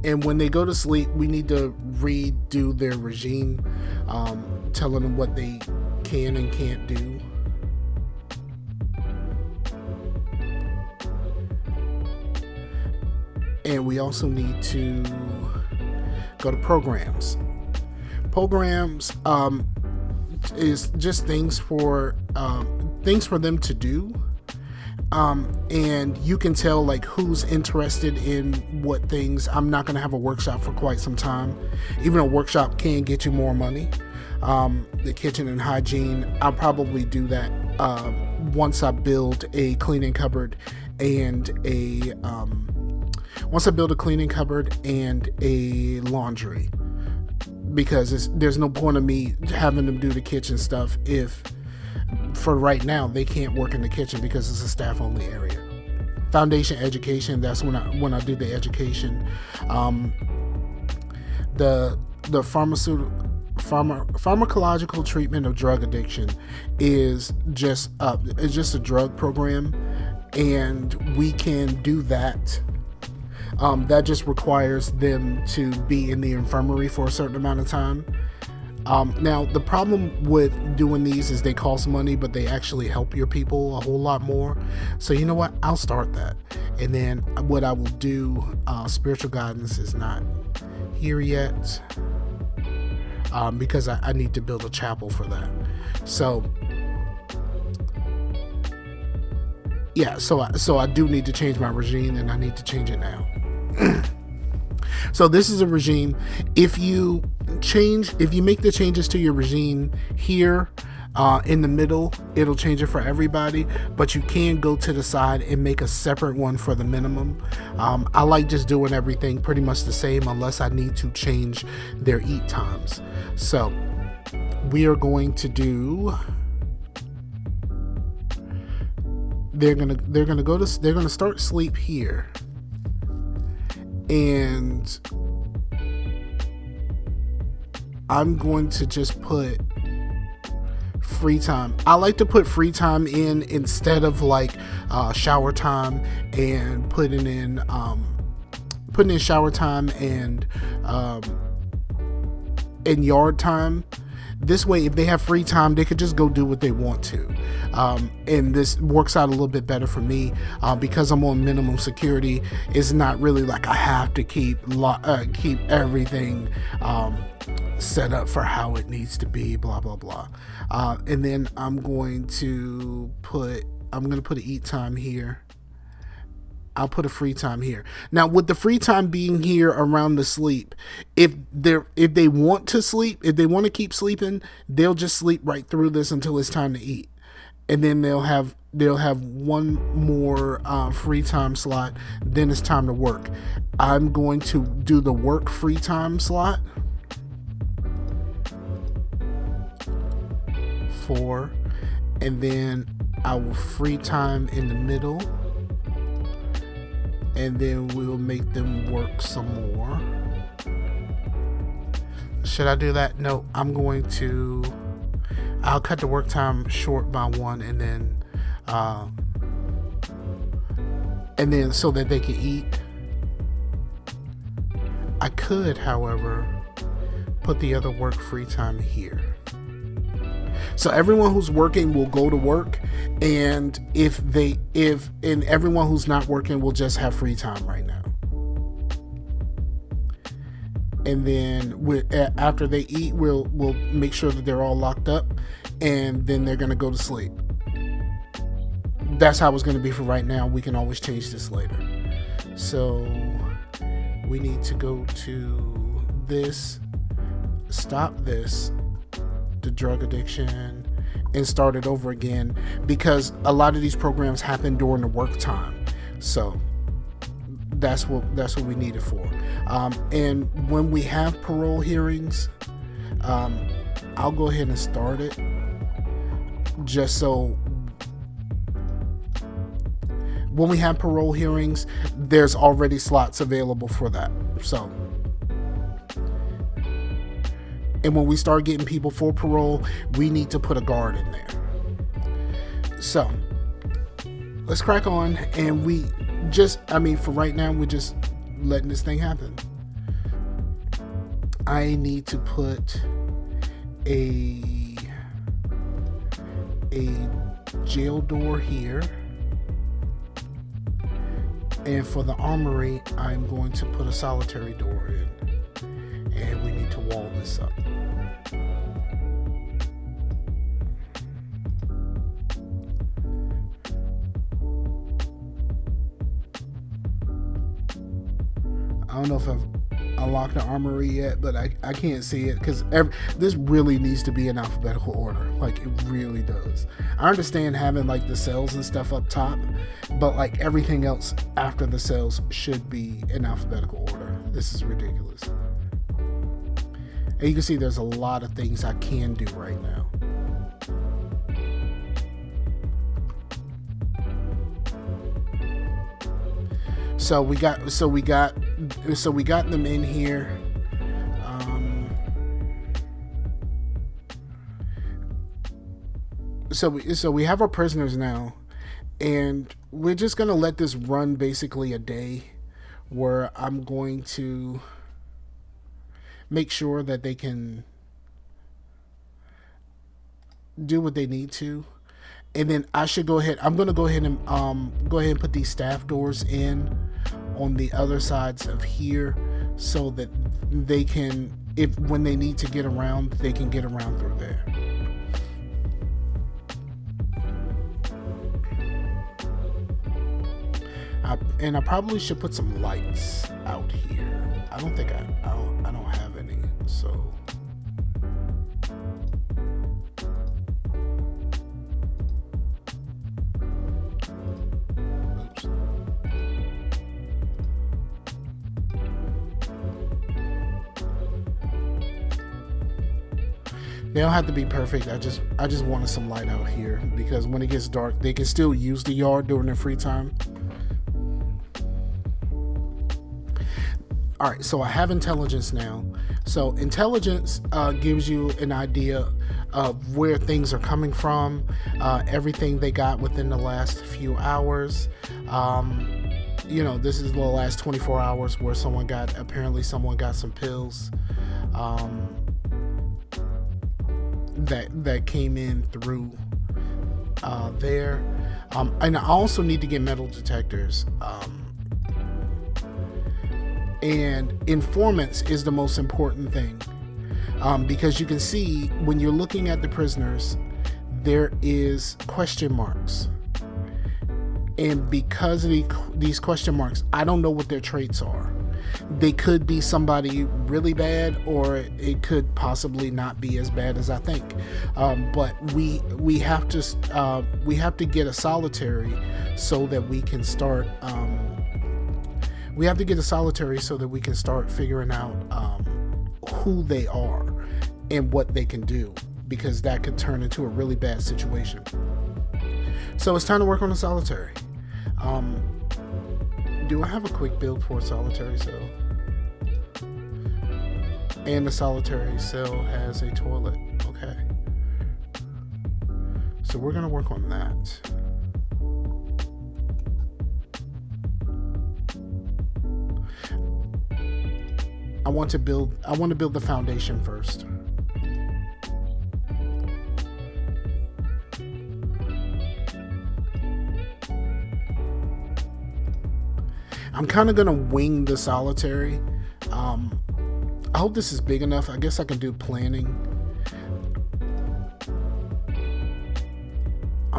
And when they go to sleep, we need to redo their regime, telling them what they can and can't do. And we also need to go to programs. Programs is just things for them to do. And you can tell like who's interested in what things. I'm not going to have a workshop for quite some time. Even a workshop can get you more money. The kitchen and hygiene, I'll probably do that once I build a cleaning cupboard and a laundry, because there's no point of me having them do the kitchen stuff if for right now they can't work in the kitchen because it's a staff only area. Foundation education, that's when I do the education. The pharmacological treatment of drug addiction is just a drug program, and we can do that. That just requires them to be in the infirmary for a certain amount of time. Now, the problem with doing these is they cost money, but they actually help your people a whole lot more. So you know what? I'll start that. And then what I will do, spiritual guidance is not here yet, because I need to build a chapel for that. So yeah, so I do need to change my regime, and I need to change it now. So this is a regime. If you make the changes to your regime here in the middle, it'll change it for everybody, but you can go to the side and make a separate one for the minimum. I like just doing everything pretty much the same unless I need to change their eat times. So we are going to do, they're gonna start sleep here. And I'm going to just put free time. I like to put free time in instead of like shower time, and putting in shower time and yard time. This way, if they have free time, they could just go do what they want to. And this works out a little bit better for me because I'm on minimum security. It's not really like I have to keep everything set up for how it needs to be, blah, blah, blah. And then I'm going to put an eat time here. I'll put a free time here. Now, with the free time being here around the sleep, if they want to sleep, if they want to keep sleeping, they'll just sleep right through this until it's time to eat, and then they'll have one more free time slot. Then it's time to work. I'm going to do the work free time slot 4, and then I will free time in the middle. And then we'll make them work some more. Should I do that? No, I'll cut the work time short by 1, and then so that they can eat. I could, however, put the other work free time here. So everyone who's working will go to work, and and everyone who's not working will just have free time right now. And then after they eat, we'll make sure that they're all locked up, and then they're gonna go to sleep. That's how it's gonna be for right now. We can always change this later. So we need to go to this, stop this, the drug addiction, and start it over again, because a lot of these programs happen during the work time. So that's what we need it for. And when we have parole hearings, I'll go ahead and start it, just so when we have parole hearings, there's already slots available for that. So, and when we start getting people for parole, we need to put a guard in there. So let's crack on. And for right now, we're just letting this thing happen. I need to put a jail door here. And for the armory, I'm going to put a solitary door in. And we need to wall this up. I don't know if I've unlocked the armory yet, but I can't see it because this really needs to be in alphabetical order. Like, it really does. I understand having like the cells and stuff up top, but like everything else after the cells should be in alphabetical order. This is ridiculous. And you can see there's a lot of things I can do right now. So we got them in here. So we have our prisoners now, and we're just gonna let this run basically a day, where I'm going to make sure that they can do what they need to. And then I should go ahead. I'm going to go ahead and put these staff doors in on the other sides of here, so that they can, when they need to get around, they can get around through there. And I probably should put some lights out here. I don't think I don't have any, so. They don't have to be perfect. I just wanted some light out here, because when it gets dark, they can still use the yard during their free time. All right, so I have intelligence now. So intelligence gives you an idea of where things are coming from, everything they got within the last few hours. You know, this is the last 24 hours where apparently someone got some pills that came in through there. And I also need to get metal detectors. And informants is the most important thing, because you can see when you're looking at the prisoners, there is question marks, and because of these question marks, I don't know what their traits are. They could be somebody really bad, or it could possibly not be as bad as I think. But we have to get a solitary so that we can start. We have to get a solitary so that we can start figuring out who they are and what they can do, because that could turn into a really bad situation. So it's time to work on a solitary. Do I have a quick build for a solitary cell? And the solitary cell has a toilet. Okay. So we're going to work on that. I want to build the foundation first. I'm kind of gonna wing the solitary. I hope this is big enough. I guess I can do planning.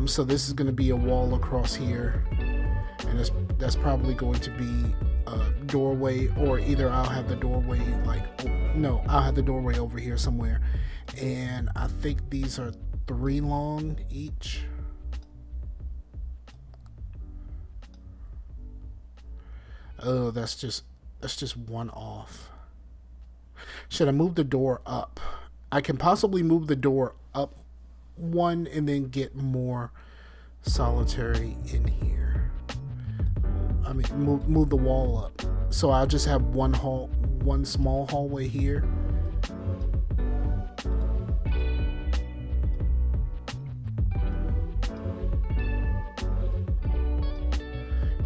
So this is gonna be a wall across here, and that's probably going to be doorway, or either I'll have the doorway I'll have the doorway over here somewhere, and I think these are 3 long each. Oh, that's just one off. Should I move the door up? I can possibly move the door up 1 and then get more solitary in here. I mean, move the wall up. So I'll just have one small hallway here.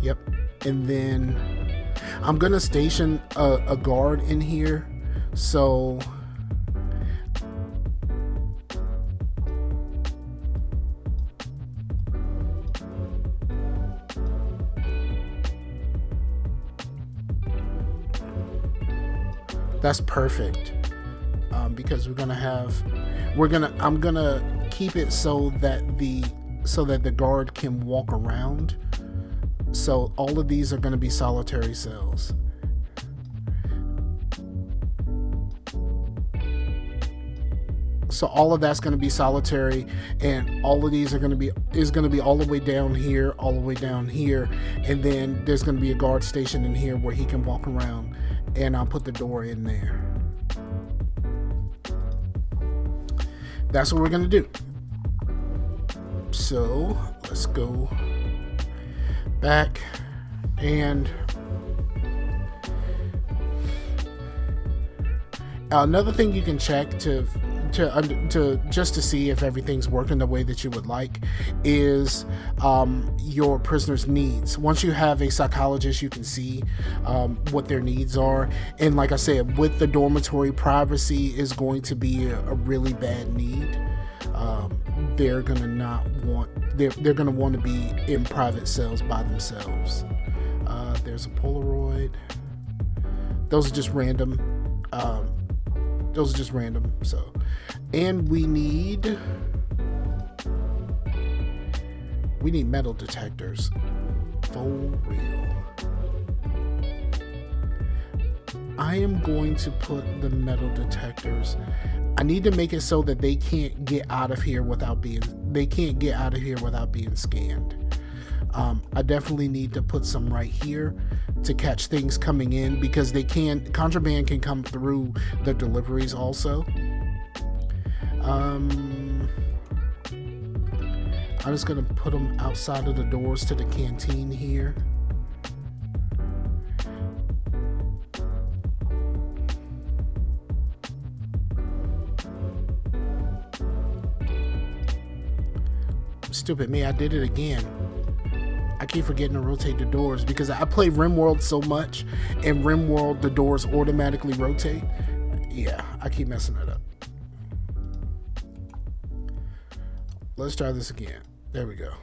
Yep. And then I'm gonna station a guard in here So that's perfect, because I'm gonna keep it so that the guard can walk around. So all of these are going to be solitary cells. So all of that's going to be solitary, and all of these are going to be all the way down here, all the way down here, and then there's going to be a guard station in here where he can walk around, and I'll put the door in there. That's what we're going to do. So let's go back, and another thing you can check to just to see if everything's working the way that you would like is your prisoner's needs. Once you have a psychologist, you can see what their needs are, and like I said, with the dormitory, privacy is going to be a really bad need. They're gonna want to be in private cells by themselves. There's a Polaroid. Those are just random. So, and we need metal detectors. For real. I am going to put the metal detectors. I need to make it so that they can't get out of here without being scanned. I definitely need to put some right here to catch things coming in, because contraband can come through the deliveries also. I'm just gonna put them outside of the doors to the canteen here. Stupid me, I did it again. I keep forgetting to rotate the doors because I play RimWorld so much, and RimWorld the doors automatically rotate. Yeah, I keep messing it up. Let's try this again. There we go.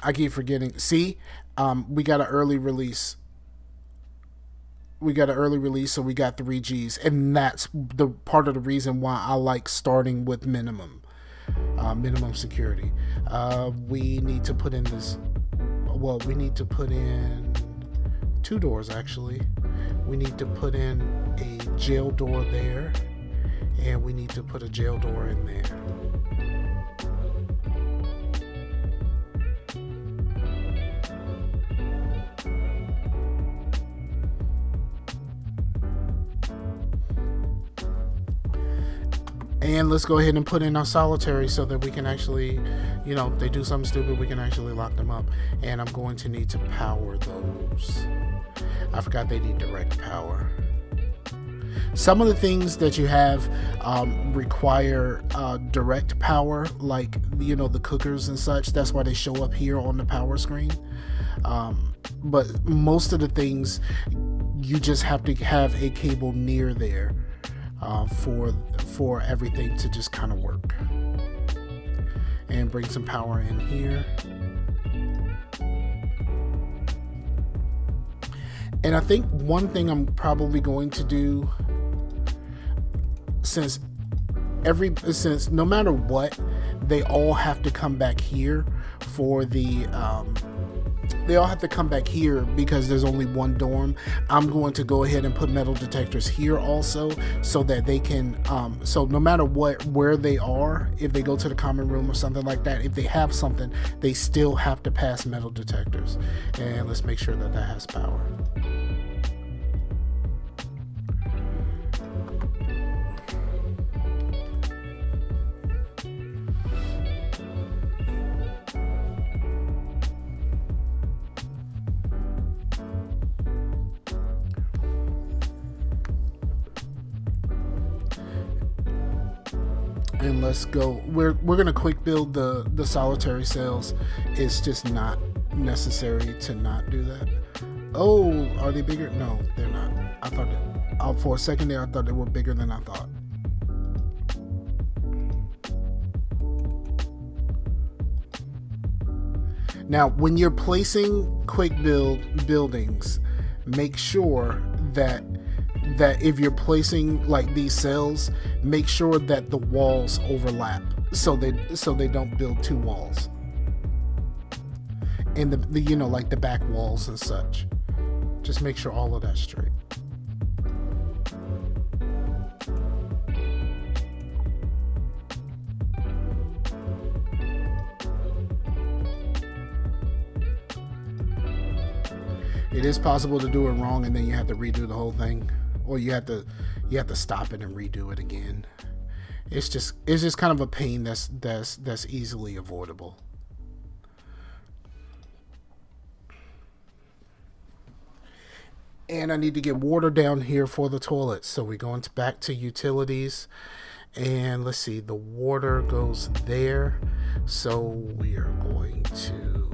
I keep forgetting. See, we got an early release. So we got 3 Gs, and that's the part of the reason why I like starting with minimum security. We need to put in this. Well, we need to put in 2 doors actually. We need to put in a jail door there, and we need to put a jail door in there. And let's go ahead and put in our solitary so that we can actually, they do something stupid, we can actually lock them up. And I'm going to need to power those. I forgot they need direct power. Some of the things that you have require direct power, like, the cookers and such. That's why they show up here on the power screen. But most of the things, you just have to have a cable near there for everything to just kind of work. And bring some power in here. And I think one thing I'm probably going to do, since no matter what, they all have to come back here for the they all have to come back here because there's only one dorm. I'm going to go ahead and put metal detectors here also, so that they can so no matter where they are, if they go to the common room or something like that, if they have something, they still have to pass metal detectors. And let's make sure that has power. And let's go. We're gonna quick build the solitary cells. It's just not necessary to not do that. Oh, are they bigger? No, they're not. I thought that, for a second there, I thought they were bigger than I thought. Now, when you're placing quick build buildings, make sure that if you're placing like these cells, make sure that the walls overlap so they don't build two walls. And the you know, like the back walls and such. Just make sure all of that's straight. It is possible to do it wrong and then you have to redo the whole thing, or you have to stop it and redo it again. It's just kind of a pain that's easily avoidable. And I need to get water down here for the toilet. So we go back to utilities, and let's see, the water goes there. So we are going to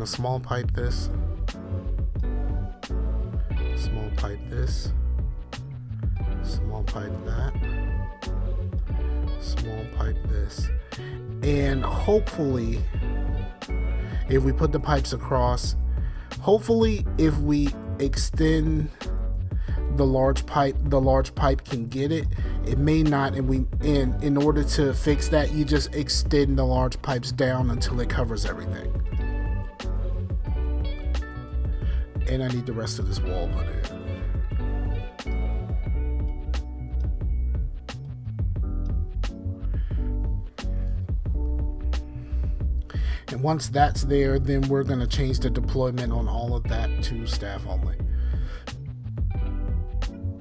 small pipe this, small pipe this, small pipe that, small pipe this, and hopefully if we put the pipes across, hopefully if we extend the large pipe can get it. It may not, and in order to fix that, you just extend the large pipes down until it covers everything. And I need the rest of this wall put in. And once that's there, then we're going to change the deployment on all of that to staff only.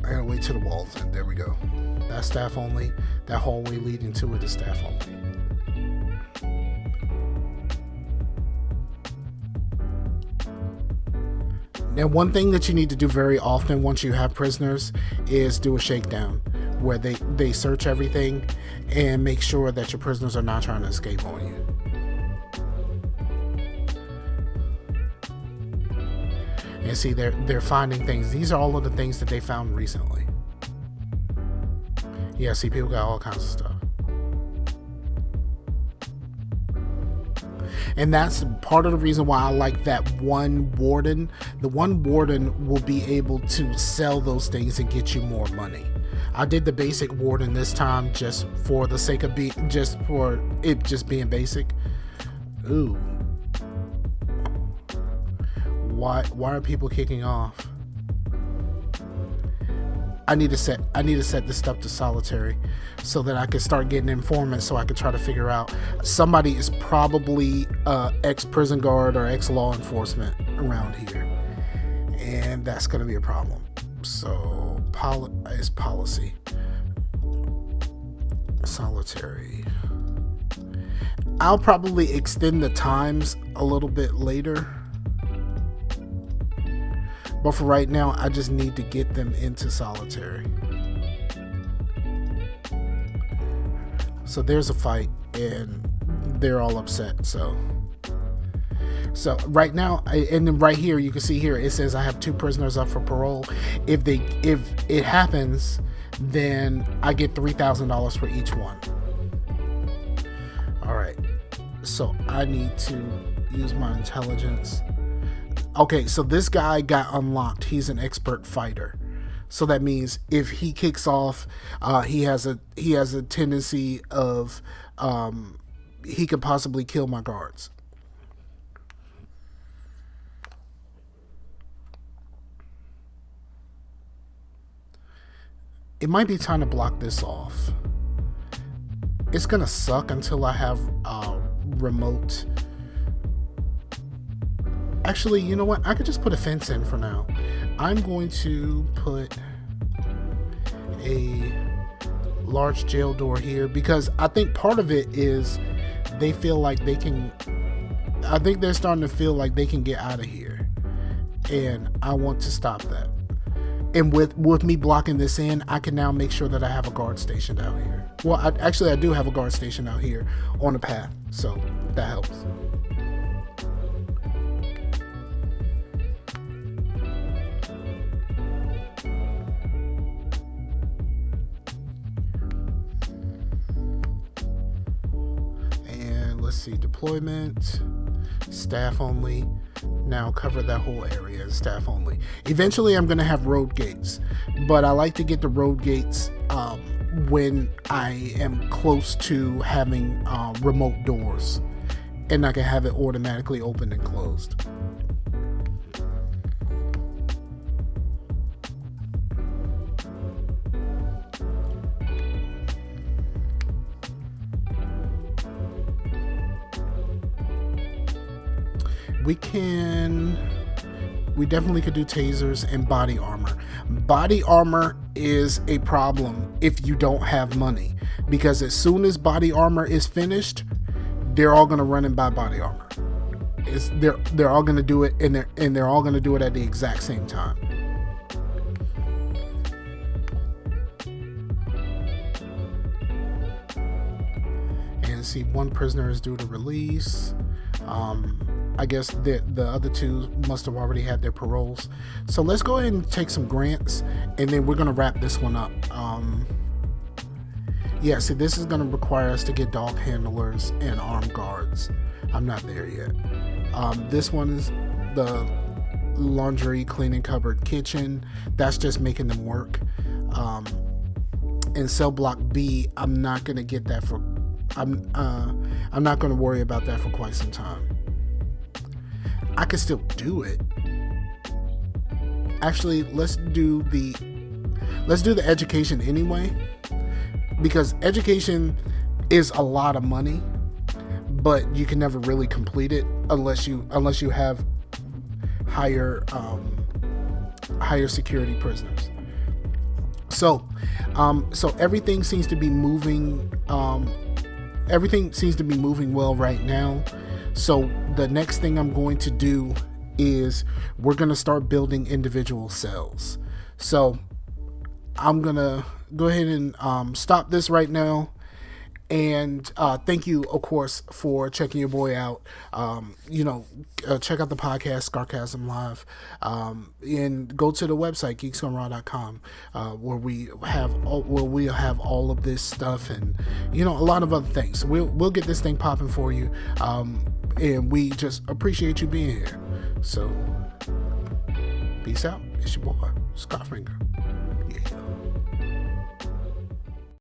I gotta wait till the walls in. There we go. That's staff only. That hallway leading to it is staff only. Now, one thing that you need to do very often once you have prisoners is do a shakedown where they search everything and make sure that your prisoners are not trying to escape on you. And see, they're finding things. These are all of the things that they found recently. Yeah, see, people got all kinds of stuff. And that's part of the reason why I like that one warden. The one warden will be able to sell those things and get you more money. I did the basic warden this time just for the sake of being basic. Ooh. Why are people kicking off? I need to set this stuff to solitary so that I can start getting informants, so I can try to figure out somebody is probably ex-prison guard or ex-law enforcement around here, and that's going to be a problem. So is policy solitary. I'll probably extend the times a little bit later, but for right now, I just need to get them into solitary. So there's a fight, and they're all upset. So right now, and then right here, you can see here, it says I have 2 prisoners up for parole. If it happens, then I get $3,000 for each one. All right. So I need to use my intelligence. Okay, so this guy got unlocked. He's an expert fighter. So that means if he kicks off, he has a tendency of he could possibly kill my guards. It might be time to block this off. It's gonna suck until I have remote. Actually, you know what? I could just put a fence in for now. I'm going to put a large jail door here because I think part of it is they feel like they can. I think they're starting to feel like they can get out of here, and I want to stop that. And with me blocking this in, I can now make sure that I have a guard stationed out here. Well, I do have a guard stationed out here on the path, so that helps. let's see, deployment, staff only. Now cover that whole area as staff only. Eventually I'm going to have road gates, but I like to get the road gates when I am close to having remote doors, and I can have it automatically opened and closed. We definitely could do tasers and body armor. Body armor is a problem if you don't have money, because as soon as body armor is finished, they're all gonna run and buy body armor. They're all gonna do it, and they're all gonna do it at the exact same time. And see, one prisoner is due to release. I guess the other two must have already had their paroles. So let's go ahead and take some grants, and then we're going to wrap this one up. Yeah, see, this is going to require us to get dog handlers and armed guards. I'm not there yet. This one is the laundry, cleaning, cupboard, kitchen. That's just making them work. And cell block B, I'm not going to get that for... I'm not going to worry about that for quite some time. I can still do it. Actually, let's do the education anyway, because education is a lot of money, but you can never really complete it unless you have higher security prisoners. So everything seems to be moving. Everything seems to be moving well right now. So the next thing I'm going to do is we're going to start building individual cells. So I'm going to go ahead and stop this right now. And thank you, of course, for checking your boy out. Check out the podcast, Scarcasm Live, and go to the website, geeksgoneraw.com, where we have all of this stuff and a lot of other things. We'll get this thing popping for you, and we just appreciate you being here. So, peace out. It's your boy, Scarfinger. Yeah.